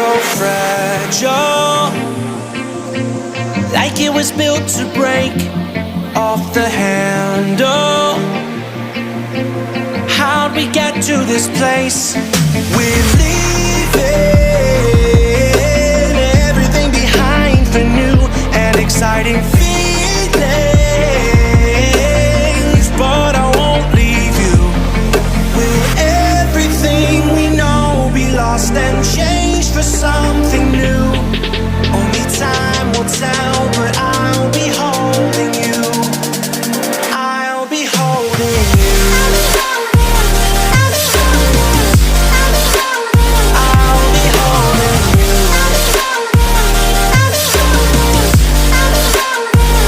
so fragile, like it was built to break off the handle. How'd we get to this place? We're leaving everything behind for new and exciting feelings, but I won't leave you. Will everything we know be lost and changed for something new? Only time will tell, but I'll be holding you. I'll be holding you. I'll be holding you. I'll be holding you.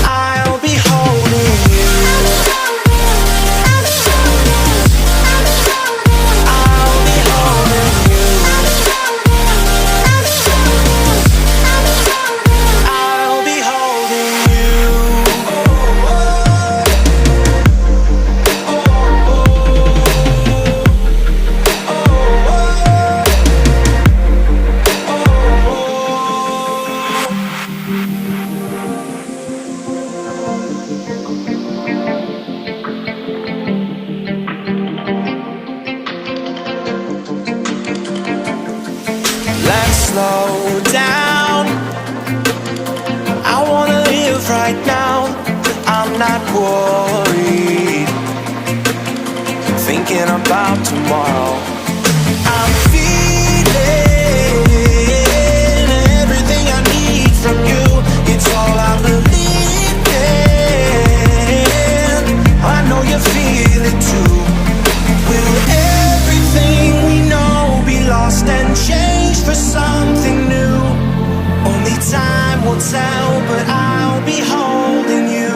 I'll be holding you. I'll be holding you. Let's slow down. I wanna live right now. I'm not worried, thinking about tomorrow. I'm feeling everything I need from you. It's all I believe in. I know you feel it too. Will everything we know be lost and changed for something new? Only time will tell, but I'll be holding you.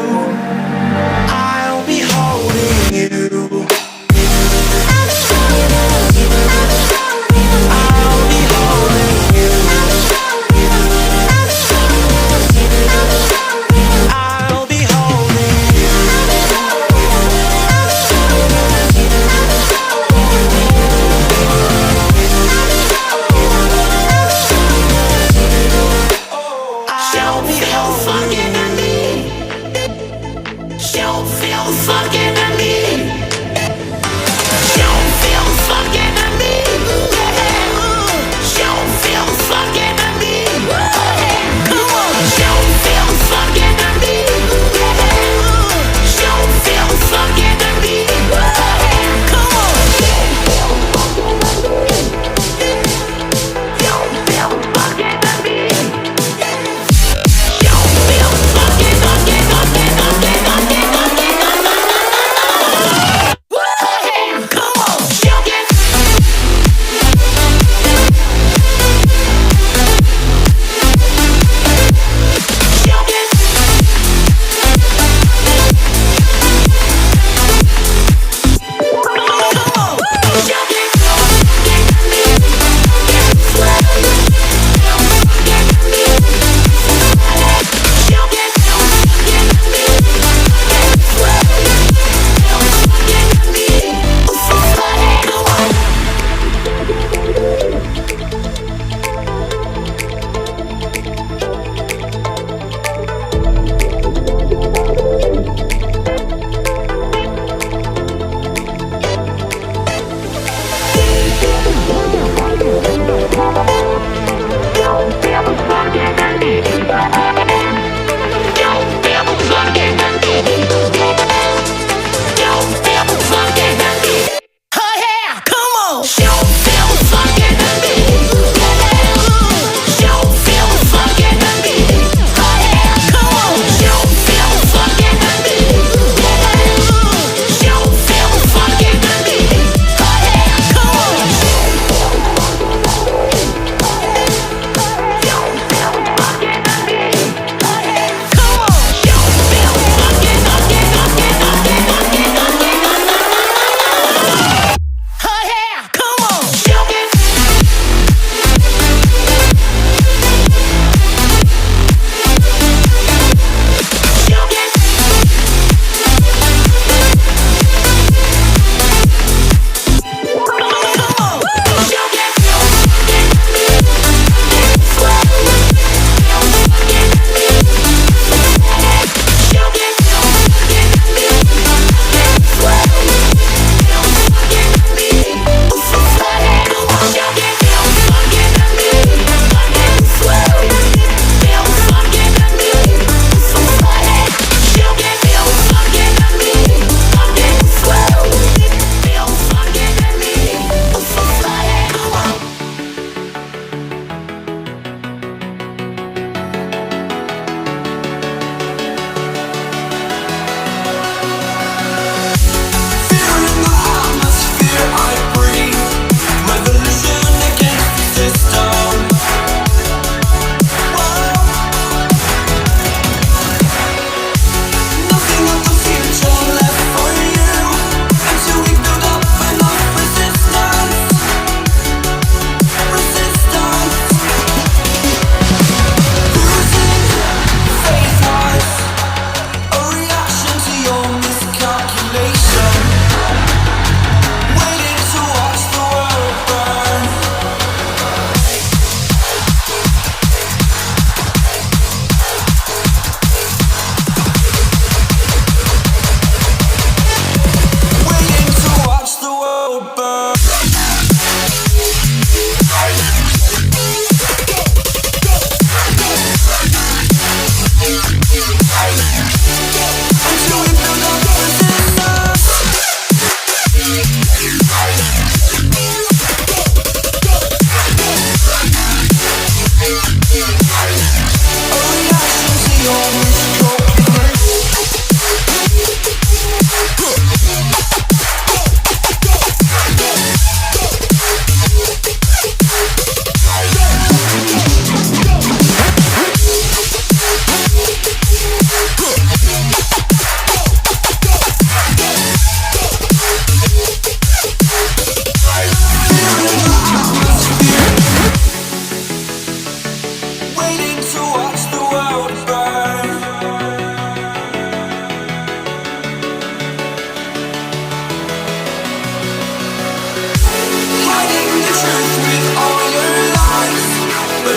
I'll be holding you.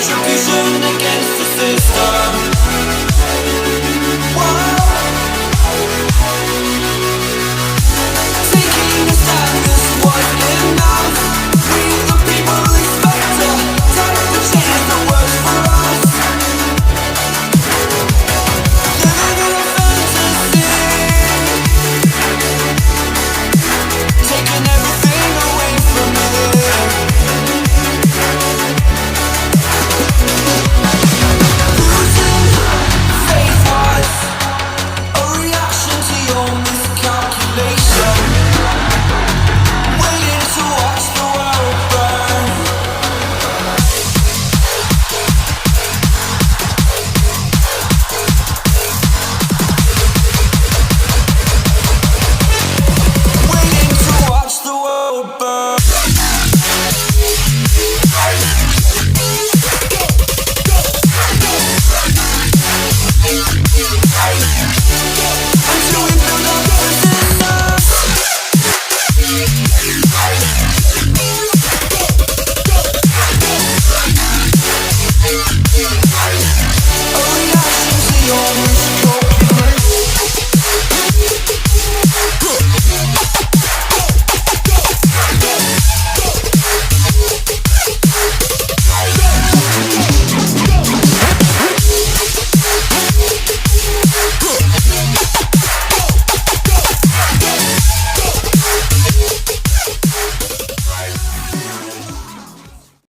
Pushing against the system.